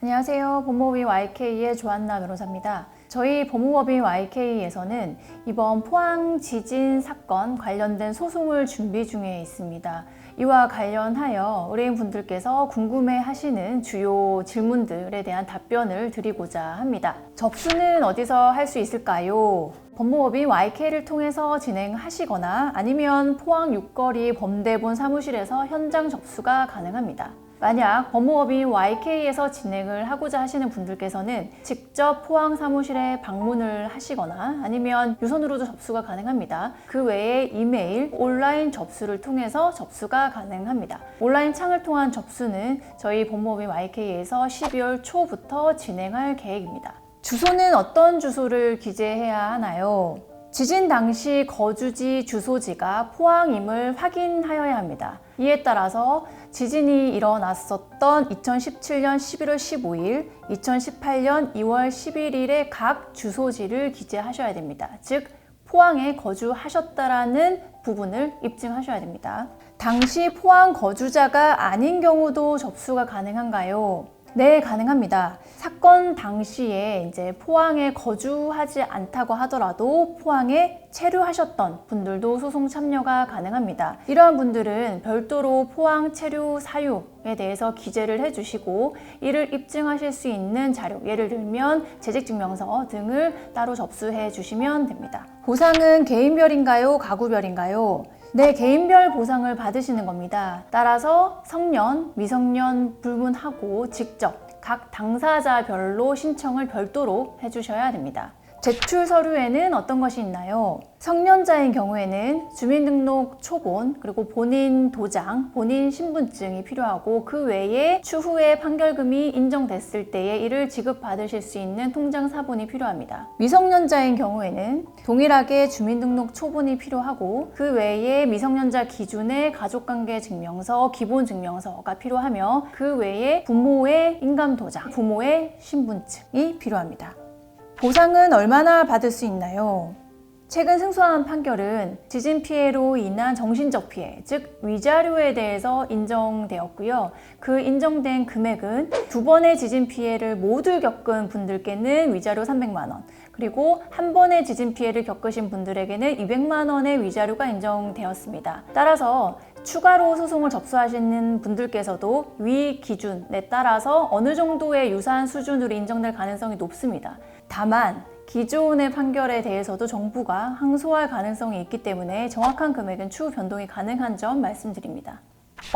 안녕하세요. 법무법인 YK의 조한나 변호사입니다. 저희 법무법인 YK에서는 이번 포항 지진 사건 관련된 소송을 준비 중에 있습니다. 이와 관련하여 의뢰인분들께서 궁금해하시는 주요 질문들에 대한 답변을 드리고자 합니다. 접수는 어디서 할 수 있을까요? 법무법인 YK를 통해서 진행하시거나 아니면 포항 육거리 범대본 사무실에서 현장 접수가 가능합니다. 만약 법무법인 YK에서 진행을 하고자 하시는 분들께서는 직접 포항 사무실에 방문을 하시거나 아니면 유선으로도 접수가 가능합니다. 그 외에 이메일, 온라인 접수를 통해서 접수가 가능합니다. 온라인 창을 통한 접수는 저희 법무법인 YK에서 12월 초부터 진행할 계획입니다. 주소는 어떤 주소를 기재해야 하나요? 지진 당시 거주지 주소지가 포항임을 확인하여야 합니다. 이에 따라서 지진이 일어났었던 2017년 11월 15일, 2018년 2월 11일의 각 주소지를 기재하셔야 됩니다. 즉, 포항에 거주하셨다라는 부분을 입증하셔야 됩니다. 당시 포항 거주자가 아닌 경우도 접수가 가능한가요? 네, 가능합니다. 사건 당시에 포항에 거주하지 않다고 하더라도 포항에 체류하셨던 분들도 소송 참여가 가능합니다. 이러한 분들은 별도로 포항 체류 사유에 대해서 기재를 해주시고 이를 입증하실 수 있는 자료, 예를 들면 재직증명서 등을 따로 접수해 주시면 됩니다. 보상은 개인별인가요? 가구별인가요? 네, 개인별 보상을 받으시는 겁니다. 따라서 성년, 미성년 불문하고 직접 각 당사자별로 신청을 별도로 해주셔야 됩니다. 제출 서류에는 어떤 것이 있나요? 성년자인 경우에는 주민등록 초본, 그리고 본인 도장, 본인 신분증이 필요하고 그 외에 추후에 판결금이 인정됐을 때에 이를 지급받으실 수 있는 통장 사본이 필요합니다. 미성년자인 경우에는 동일하게 주민등록 초본이 필요하고 그 외에 미성년자 기준의 가족관계 증명서, 기본증명서가 필요하며 그 외에 부모의 인감도장, 부모의 신분증이 필요합니다. 보상은 얼마나 받을 수 있나요? 최근 승소한 판결은 지진 피해로 인한 정신적 피해, 즉 위자료에 대해서 인정되었고요. 그 인정된 금액은 2번의 지진 피해를 모두 겪은 분들께는 위자료 300만 원, 그리고 한 번의 지진 피해를 겪으신 분들에게는 200만 원의 위자료가 인정되었습니다. 따라서 추가로 소송을 접수하시는 분들께서도 위 기준에 따라서 어느 정도의 유사한 수준으로 인정될 가능성이 높습니다. 다만 기존의 판결에 대해서도 정부가 항소할 가능성이 있기 때문에 정확한 금액은 추후 변동이 가능한 점 말씀드립니다.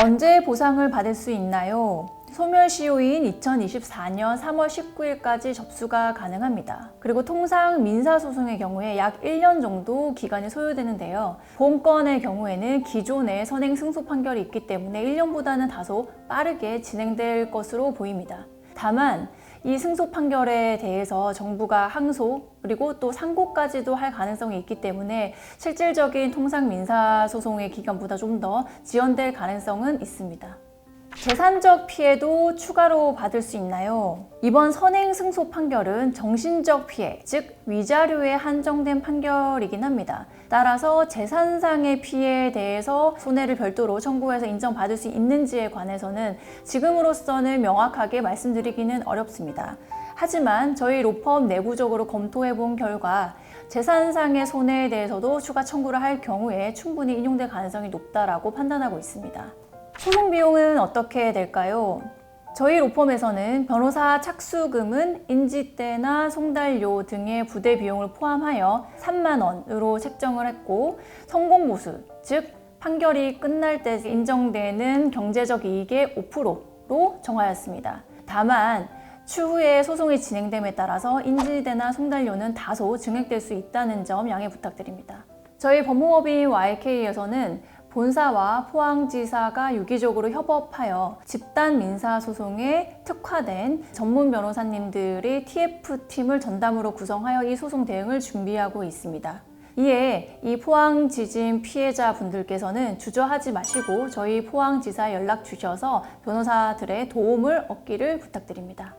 언제 보상을 받을 수 있나요? 소멸시효인 2024년 3월 19일까지 접수가 가능합니다. 그리고 통상 민사소송의 경우에 약 1년 정도 기간이 소요되는데요. 본건의 경우에는 기존에 선행 승소 판결이 있기 때문에 1년보다는 다소 빠르게 진행될 것으로 보입니다. 다만 이 승소 판결에 대해서 정부가 항소 그리고 또 상고까지도 할 가능성이 있기 때문에 실질적인 통상 민사소송의 기간보다 좀 더 지연될 가능성은 있습니다. 재산적 피해도 추가로 받을 수 있나요? 이번 선행 승소 판결은 정신적 피해, 즉 위자료에 한정된 판결이긴 합니다. 따라서 재산상의 피해에 대해서 손해를 별도로 청구해서 인정받을 수 있는지에 관해서는 지금으로서는 명확하게 말씀드리기는 어렵습니다. 하지만 저희 로펌 내부적으로 검토해 본 결과 재산상의 손해에 대해서도 추가 청구를 할 경우에 충분히 인용될 가능성이 높다라고 판단하고 있습니다. 소송 비용은 어떻게 될까요? 저희 로펌에서는 변호사 착수금은 인지대나 송달료 등의 부대 비용을 포함하여 3만 원으로 책정을 했고 성공보수, 즉 판결이 끝날 때 인정되는 경제적 이익의 5%로 정하였습니다. 다만 추후에 소송이 진행됨에 따라서 인지대나 송달료는 다소 증액될 수 있다는 점 양해 부탁드립니다. 저희 법무법인 YK에서는 본사와 포항지사가 유기적으로 협업하여 집단 민사소송에 특화된 전문 변호사님들의 TF팀을 전담으로 구성하여 이 소송 대응을 준비하고 있습니다. 이에 이 포항 지진 피해자 분들께서는 주저하지 마시고 저희 포항지사에 연락 주셔서 변호사들의 도움을 얻기를 부탁드립니다.